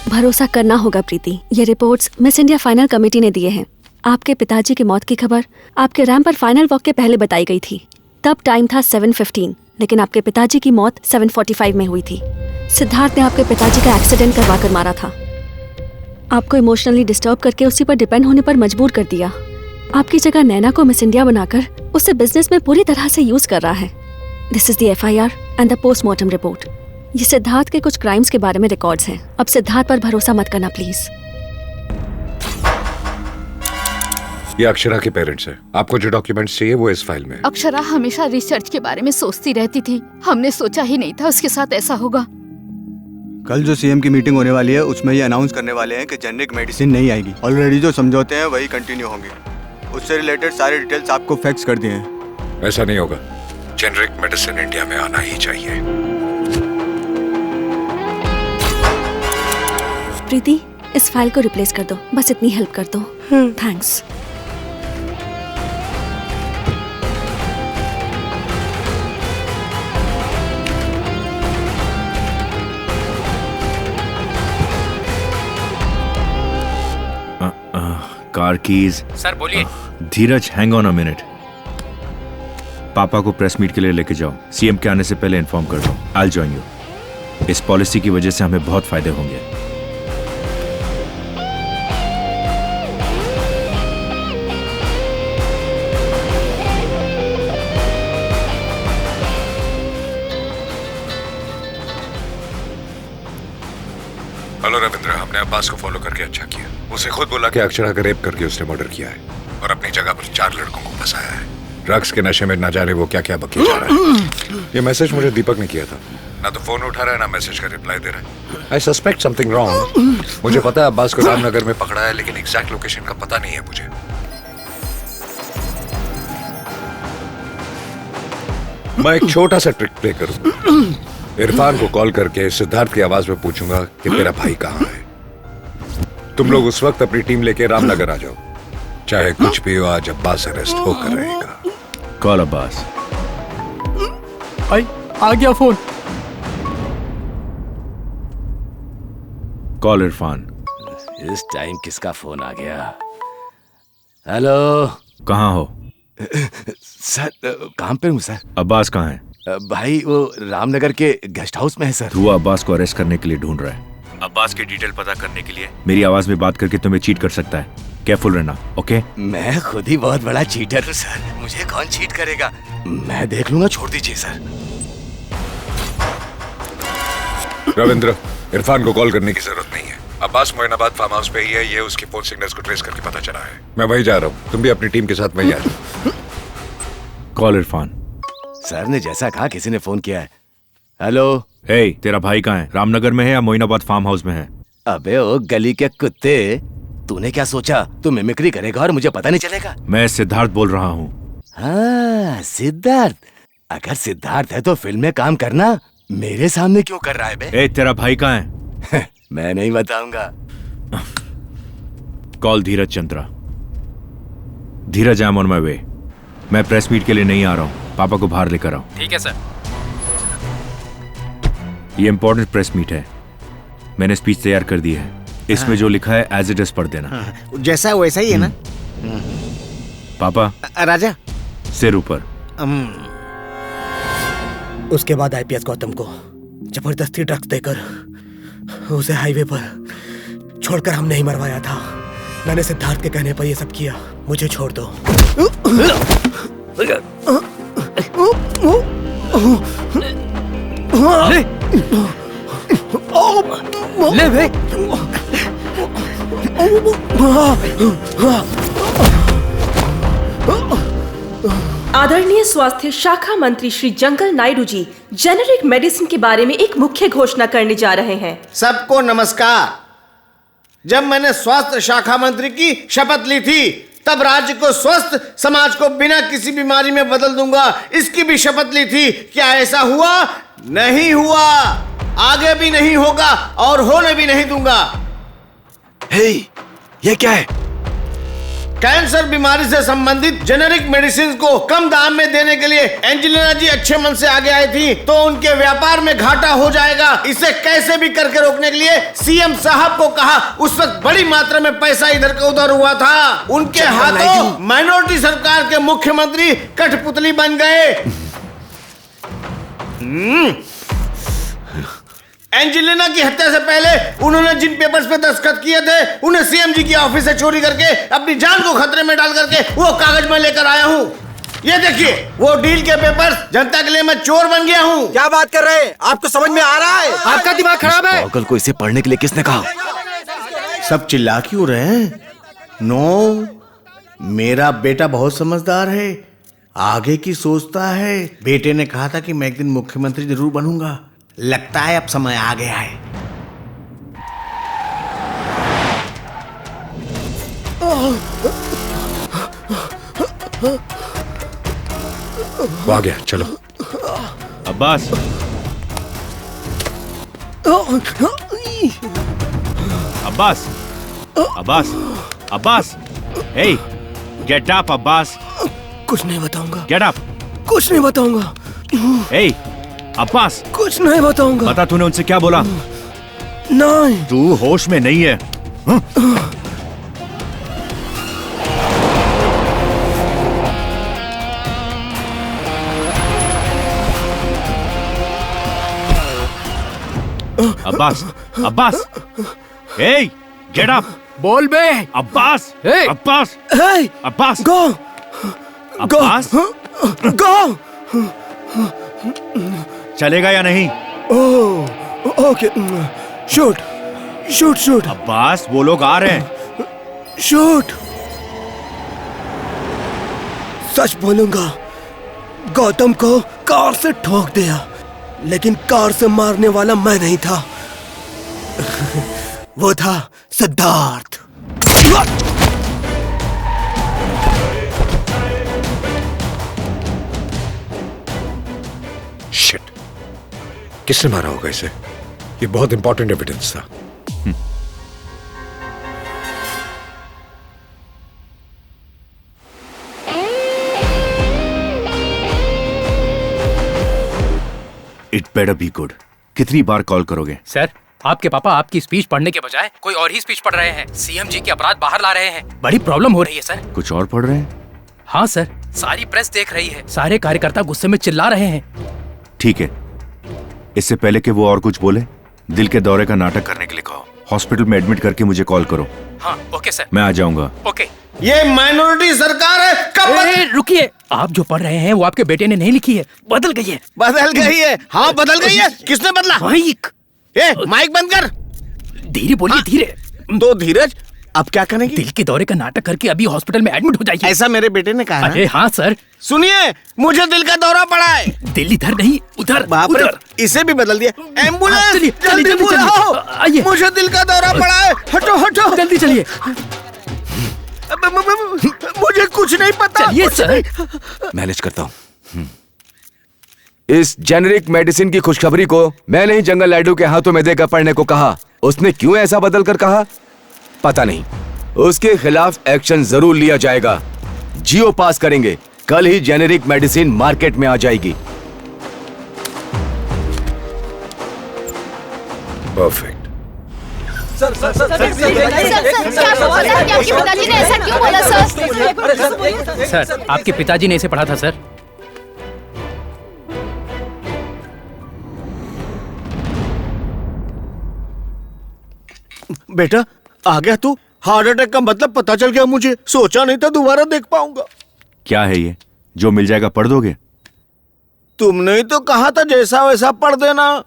भरोसा करना होगा प्रीति। ये reports miss India final committee ने दिए हैं। आपके पिताजी की मौत की खबर आपके रैंप पर फाइनल वॉक के पहले बताई गई थी। तब टाइम था 7:15, लेकिन आपके पिताजी की मौत 7:45 में हुई थी। सिद्धार्थ ने आपके पिताजी का एक्सीडेंट करवा कर मारा था। आपको इमोशनली डिस्टर्ब करके उसी पर डिपेंड होने पर मजबूर कर दिया। आपकी जगह नैना को मिस इंडिया बनाकर उसे बिजनेस में पूरी तरह से यूज कर रहा है। This is the FIR and the postmortem report. ये सिद्धार्थ के कुछ क्राइम्स के बारे में रिकॉर्ड्स हैं। अब सिद्धार्थ पर भरोसा मत करना प्लीज। ये अक्षरा के पेरेंट्स हैं। आपको जो डॉक्यूमेंट्स चाहिए वो इस फाइल में। अक्षरा हमेशा रिसर्च के बारे में सोचती रहती थी। हमने सोचा ही नहीं था उसके साथ ऐसा होगा। कल जो CM की मीटिंग होने वाली है उसमें ये अनाउंस करने वाले हैं कि जेनरिक मेडिसिन नहीं आएगी। ऑलरेडी जो समझौते हैं वही कंटिन्यू होंगे। उससे रिलेटेड सारे डिटेल्स आपको फैक्स कर दिए हैं। ऐसा नहीं होगा। जेनरिक मेडिसिन इंडिया में आना ही चाहिए। प्रीति, इस फाइल को रिप्लेस कर दो। बस इतनी हेल्प कर दो। थैंक्स। Car keys. सर बोलिए। धीरज, हैंग ऑन अ मिनट। पापा को प्रेस मीट के लिए लेके जाओ। CM के आने से पहले इन्फॉर्म कर दो। I will join you. इस पॉलिसी की वजह से हमें बहुत फायदे होंगे। हेलो रविंद्र, हमने अब्बास को फॉलो करके अच्छा किया। उसे खुद बोला कि अक्षरा का रेप करके उसने मर्डर किया है और अपनी जगह पर 4 लड़कों को फंसाया है। ड्रग्स के नशे में न जाने वो क्या क्या बकी जा रहा है। ये मैसेज मुझे दीपक ने किया था। ना तो फोन उठा रहा है, ना मैसेज का रिप्लाई दे रहा है। आई सस्पेक्ट समथिंग रॉन्ग। मुझे पता है अब्बास को रामनगर में पकड़ा है, लेकिन एग्जैक्ट लोकेशन का पता नहीं है मुझे। मैं एक छोटा सा ट्रिक प्ले करूंगा। इरफान को कॉल करके सिद्धार्थ की आवाज में पूछूंगा कि तेरा भाई कहाँ है। तुम लोग उस वक्त अपनी टीम लेके रामनगर आ जाओ। चाहे कुछ भी हो, आज अब्बास अरेस्ट होकर रहेगा। कॉल अब्बास। आ गया फोन। कॉल इरफान। इस टाइम किसका फोन आ गया? हेलो। कहाँ हो? सर काम पे हूँ सर। अब्बास कहाँ है? भाई वो रामनगर के गेस्ट हाउस में है सर। तू अब्बास को अरेस्ट करने के लिए ढूंढ रहा है। अब्बास की डिटेल पता करने के लिए मेरी आवाज में बात करके तुम्हें चीट कर सकता है। केयरफुल रहना, ओके? मैं खुद ही बहुत बड़ा चीटर हूँ सर। मुझे कौन चीट करेगा? मैं देख लूंगा, छोड़ दीजिए सर। रविंद्र, इरफान को कॉल करने की जरूरत नहीं है। अब्बास मोइनाबाद फार्म हाउस पे ही है। ये उसकी फोन सिग्नल्स को ट्रेस करके पता चला है। मैं वहीं जा रहा हूँ। तुम भी अपनी टीम के साथ वहीं आ जाओ। कॉल इरफान। सर ने जैसा कहा किसी ने फोन किया है। हेलो। हे, तेरा भाई कहाँ है? रामनगर में है या मोइनाबाद फार्म हाउस में है? अबे ओ गली के कुत्ते, तूने क्या सोचा तू मिमिक्री करेगा और मुझे पता नहीं चलेगा? मैं सिद्धार्थ बोल रहा हूँ। हाँ सिद्धार्थ। अगर सिद्धार्थ है तो फिल्म में काम करना। मेरे सामने क्यों कर रहा है बे? ए, तेरा भाई कहाँ है? मैं नहीं बताऊंगा। Call Dheeraj Chandra. Dheeraj, I am on my way. मैं प्रेस मीट के लिए नहीं आ रहा हूँ। पापा को बाहर लेकर आओ। ठीक है सर। ये इंपॉर्टेंट प्रेस मीट है। मैंने स्पीच तैयार कर दी है। इसमें जो लिखा है एज इट इज पढ़ देना। जैसा वैसा ही है ना? पापा। राजा। सिर ऊपर। उसके बाद IPS गौतम को जबरदस्ती ड्रग्स देकर उसे हाईवे पर छोड़कर हमने ही मरवाया था। मैंने सिद्धार्थ के कहने पर ये सब किया। मुझे छोड़ दो। ले बे। आदरणीय स्वास्थ्य शाखा मंत्री श्री जंगल नायडू जी जेनेरिक मेडिसिन के बारे में एक मुख्य घोषणा करने जा रहे हैं। सबको नमस्कार। जब मैंने स्वास्थ्य शाखा मंत्री की शपथ ली थी तब राज्य को स्वस्थ, समाज को बिना किसी बीमारी में बदल दूंगा, इसकी भी शपथ ली थी। क्या ऐसा हुआ? नहीं हुआ, आगे भी नहीं होगा और होने भी नहीं दूंगा। हे, ये क्या है? कैंसर बीमारी से संबंधित जेनेरिक मेडिसिन को कम दाम में देने के लिए एंजेलिना जी अच्छे मन से आगे आई थी, तो उनके व्यापार में घाटा हो जाएगा। इसे कैसे भी करके रोकने के लिए सीएम साहब को कहा। उस वक्त बड़ी मात्रा में पैसा इधर का उधर हुआ था। उनके हाथों माइनॉरिटी सरकार के मुख्यमंत्री कठपुतली बन गए। एंजेलिना की हत्या से पहले उन्होंने जिन पेपर्स पे दस्तखत किए थे, उन्हें सीएम जी की ऑफिस से चोरी करके अपनी जान को खतरे में डाल करके वो कागज में लेकर आया हूँ। ये देखिए वो डील के पेपर्स। जनता के लिए मैं चोर बन गया हूँ। क्या बात कर रहे हैं? आपको समझ में आ रहा है? आपका दिमाग खराब है। पागल को इसे पढ़ने के लिए किसने कहा? सब चिल्ला क्यों रहे हैं? नो, मेरा बेटा बहुत समझदार है, आगे की सोचता है। बेटे ने कहा था कि मैं एक दिन मुख्यमंत्री जरूर बनूंगा। लगता है अब समय आ गया है। वो आ गया, चलो। Abbas, Abbas, Abbas, Abbas, hey, get up, Abbas. कुछ नहीं बताऊंगा। Get up। कुछ नहीं बताऊंगा। Hey, अब्बास। कुछ नहीं बताऊंगा। बता तूने उनसे क्या बोला? नहीं। तू होश में नहीं है। Abbas, Abbas, hey, get up। बोल बे। Abbas, Hey! Abbas, Hey! Abbas, Go! Abbas, Go! चलेगा या नहीं? Oh, okay. Shoot! Shoot! Shoot! Abbas, वो लोग आ रहे हैं। Shoot! सच बोलूंगा, गौतम को कार से ठोक दिया, लेकिन कार से मारने वाला मैं नहीं था। वो था सिद्धार्थ। शिट, किसने मारा होगा इसे? ये बहुत इंपॉर्टेंट एविडेंस था। It better be good. कितनी बार कॉल करोगे? सर, आपके पापा आपकी स्पीच पढ़ने के बजाय कोई और ही स्पीच पढ़ रहे हैं। सीएम जी के अपराध बाहर ला रहे हैं। बड़ी प्रॉब्लम हो रही है सर। कुछ और पढ़ रहे हैं? हाँ सर, सारी प्रेस देख रही है। सारे कार्यकर्ता गुस्से में चिल्ला रहे हैं। ठीक है, इससे पहले कि वो और कुछ बोले, दिल के दौरे का नाटक करने के लिए कहो। हॉस्पिटल में एडमिट करके मुझे कॉल करो। हाँ, ओके सर। मैं आ जाऊंगा। ओके। ये माइनॉरिटी सरकार है। कब रुकिए, आप जो पढ़ रहे हैं वो आपके बेटे ने नहीं लिखी है, बदल गई है। बदल गई है? हाँ, बदल गई है। किसने बदला? माइक। माइक बंद कर। धीरे बोलिए। धीरे। तो धीरज, अब क्या करेंगे? दिल के दौरे का नाटक करके अभी हॉस्पिटल में एडमिट हो जाइए। ऐसा मेरे बेटे ने कहा। अरे हाँ सर। सुनिए, मुझे दिल का दौरा पड़ा है। दिल इधर नहीं, उधर। बाप रे, उधर। इसे भी बदल दिया। एम्बुलेंस, चलिए, जल्दी जल्दी बुलाओ। आइए। मुझे दिल का दौरा पड़ा है। हटो हटो, जल्दी चलिए। मुझे कुछ नहीं पता। चलिए सर। मैनेज करता हूँ। इस जेनेरिक मेडिसिन की खुशखबरी को मैंने ही जंगल नायडू के हाथों में देकर पढ़ने को कहा। उसने क्यों ऐसा बदल कर कहा पता नहीं। उसके खिलाफ एक्शन जरूर लिया जाएगा। जियो पास करेंगे। कल ही जेनेरिक मेडिसिन मार्केट में आ जाएगी। परफेक्ट। सर, आपके पिताजी ने ऐसा क्यों बोला सर? सर, आपके पिताजी ने इसे पढ़ा था सर। बेटा, आ गया तू? हार्ट अटैक का मतलब पता चल गया मुझे। सोचा नहीं था दोबारा देख पाऊंगा। क्या है ये? जो मिल जाएगा पढ़ दोगे? तुमने ही तो कहा था जैसा वैसा पढ़ देना।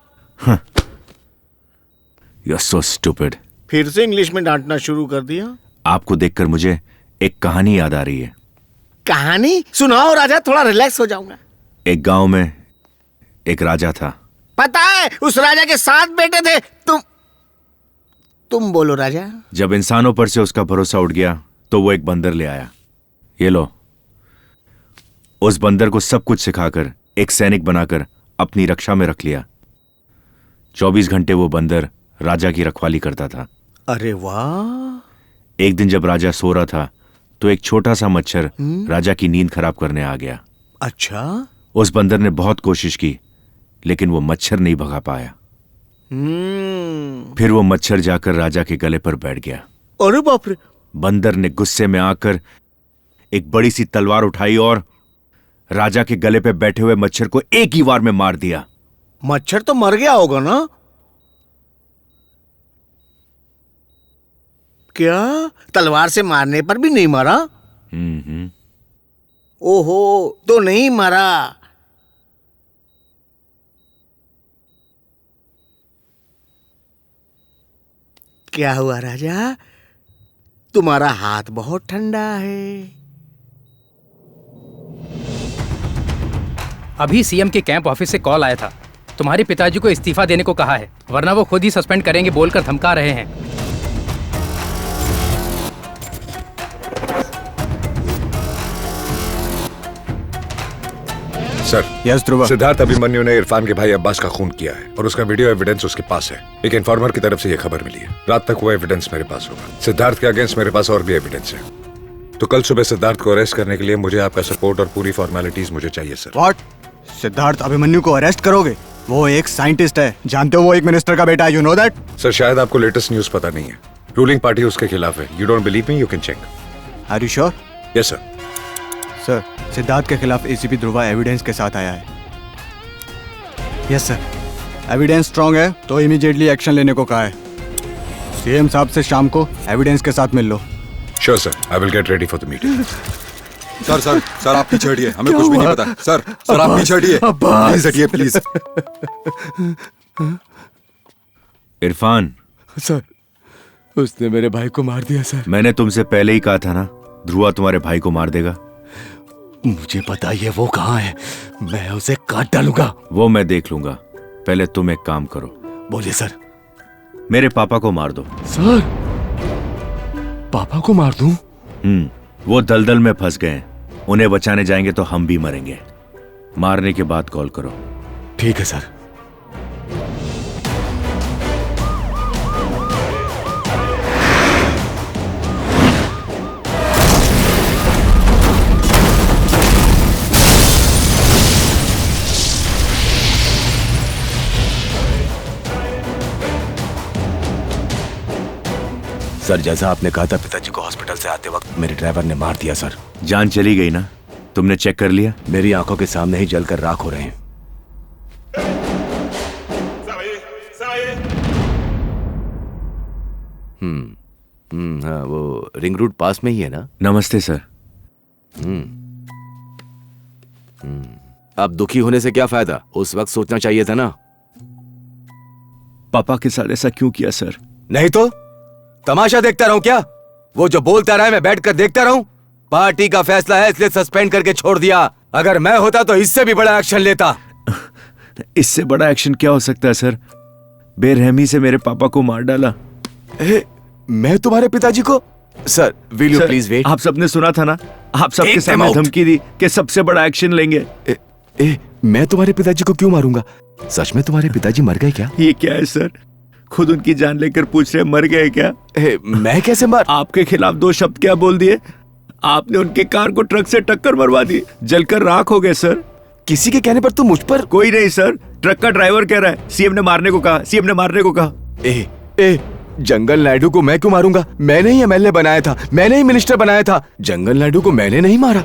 You're so stupid। फिर से इंग्लिश में डांटना शुरू कर दिया। आपको देखकर मुझे एक कहानी याद आ रही है। कहानी सुनाओ राजा, थोड़ा रिलैक्स हो जाऊंगा। एक गांव में एक राजा था। पता है, उस राजा के 7 बेटे थे। तुम बोलो राजा। जब इंसानों पर से उसका भरोसा उठ गया तो वो एक बंदर ले आया। ये लो। उस बंदर को सब कुछ सिखाकर एक सैनिक बनाकर अपनी रक्षा में रख लिया। 24 घंटे वो बंदर राजा की रखवाली करता था। अरे वाह। एक दिन जब राजा सो रहा था तो एक छोटा सा मच्छर राजा की नींद खराब करने आ गया। अच्छा। उस बंदर ने बहुत कोशिश की, लेकिन वो मच्छर नहीं भगा पाया। फिर वो मच्छर जाकर राजा के गले पर बैठ गया। अरे बाप रे! बंदर ने गुस्से में आकर एक बड़ी सी तलवार उठाई और राजा के गले पे बैठे हुए मच्छर को एक ही वार में मार दिया। मच्छर तो मर गया होगा ना? क्या तलवार से मारने पर भी नहीं मरा? ओहो, तो नहीं मरा। क्या हुआ राजा? तुम्हारा हाथ बहुत ठंडा है। अभी सीएम के कैंप ऑफिस से कॉल आया था। तुम्हारे पिताजी को इस्तीफा देने को कहा है, वरना वो खुद ही सस्पेंड करेंगे बोलकर धमका रहे हैं। सर, यस ध्रुव। सिद्धार्थ अभिमन्यु ने इरफान के भाई अब्बास का खून किया है और उसका वीडियो एविडेंस उसके पास है। एक इन्फॉर्मर की तरफ से यह खबर मिली है। रात तक वो एविडेंस मेरे पास होगा। सिद्धार्थ के अगेंस्ट मेरे पास और भी एविडेंस है, तो कल सुबह सिद्धार्थ को अरेस्ट करने के लिए मुझे आपका सपोर्ट और पूरी फॉर्मेलिटीज मुझे चाहिए सर। व्हाट? सिद्धार्थ अभिमन्यु को अरेस्ट करोगे? वो एक साइंटिस्ट है, जानते हो? वो एक मिनिस्टर का बेटा है, यू नो दैट? सर, शायद आपको लेटेस्ट न्यूज पता नहीं है। रूलिंग पार्टी उसके खिलाफ है। You don't believe me? You can check. Are you sure? Yes sir. Sir, Siddharth के खिलाफ एसीपी ध्रुवा एविडेंस के साथ आया है। Yes sir. एविडेंस स्ट्रांग है तो इमीडिएटली एक्शन लेने को कहा है। सीएम साहब से शाम को एविडेंस के साथ मिल लो। Sure sir, I will get ready for the meeting. Sir sir sir, आप पीछे हटिए, हमें कुछ भी नहीं पता। सर सर, आप पीछे हटिए, प्लीज हटिए प्लीज। इरफान। सर, उसने मेरे भाई को मार दिया सर। मैंने तुमसे पहले ही कहा था ना, ध्रुवा तुम्हारे भाई को मार देगा। मुझे पता है वो कहाँ है, मैं उसे काट डालूंगा। वो मैं देख लूंगा, पहले तुम एक काम करो। बोलिए सर। मेरे पापा को मार दो। सर, पापा को मार दूं? वो दलदल में फंस गए हैं, उन्हें बचाने जाएंगे तो हम भी मरेंगे। मारने के बाद कॉल करो। ठीक है सर। सर, जैसा आपने कहा था, पिताजी को हॉस्पिटल से आते वक्त मेरे ड्राइवर ने मार दिया सर। जान चली गई ना? तुमने चेक कर लिया? मेरी आंखों के सामने ही जलकर राख हो रहे हैं। हाँ, वो रिंग रोड पास में ही है ना? नमस्ते सर। अब दुखी होने से क्या फायदा, उस वक्त सोचना चाहिए था ना। पापा के साथ ऐसा क्यों किया सर? नहीं तो तमाशा देखता रहूं क्या? वो जो बोलता रहा है मैं बैठकर देखता रहूं? पार्टी का फैसला है इसलिए सस्पेंड करके छोड़ दिया। अगर मैं होता तो इससे भी बड़ा एक्शन लेता। इससे बड़ा एक्शन क्या हो सकता है सर? बेरहमी से मेरे पापा को मार डाला। मैं तुम्हारे पिताजी को? Sir, will you please wait? आप सबने सुना था ना, आप सबके सामने धमकी दी कि सबसे बड़ा एक्शन लेंगे। मैं तुम्हारे पिताजी को क्यों मारूंगा? सच में तुम्हारे पिताजी मर गए क्या? ये क्या है सर? खुद उनकी जान लेकर पूछ रहे मर गए क्या? मैं कैसे मर? आपके खिलाफ 2 शब्द क्या बोल दिए? आपने उनके कार को ट्रक से टक्कर मरवा दी, जलकर राख हो गए सर। किसी के कहने पर तुम मुझ पर? कोई नहीं सर, ट्रक का ड्राइवर कह रहा है सीएम ने मारने को कहा, सीएम ने मारने को कहा। जंगल नायडू को मैं क्यों मारूंगा? मैंने ही एमएलए बनाया था, मैंने ही मिनिस्टर बनाया था। जंगल नायडू को मैंने नहीं मारा।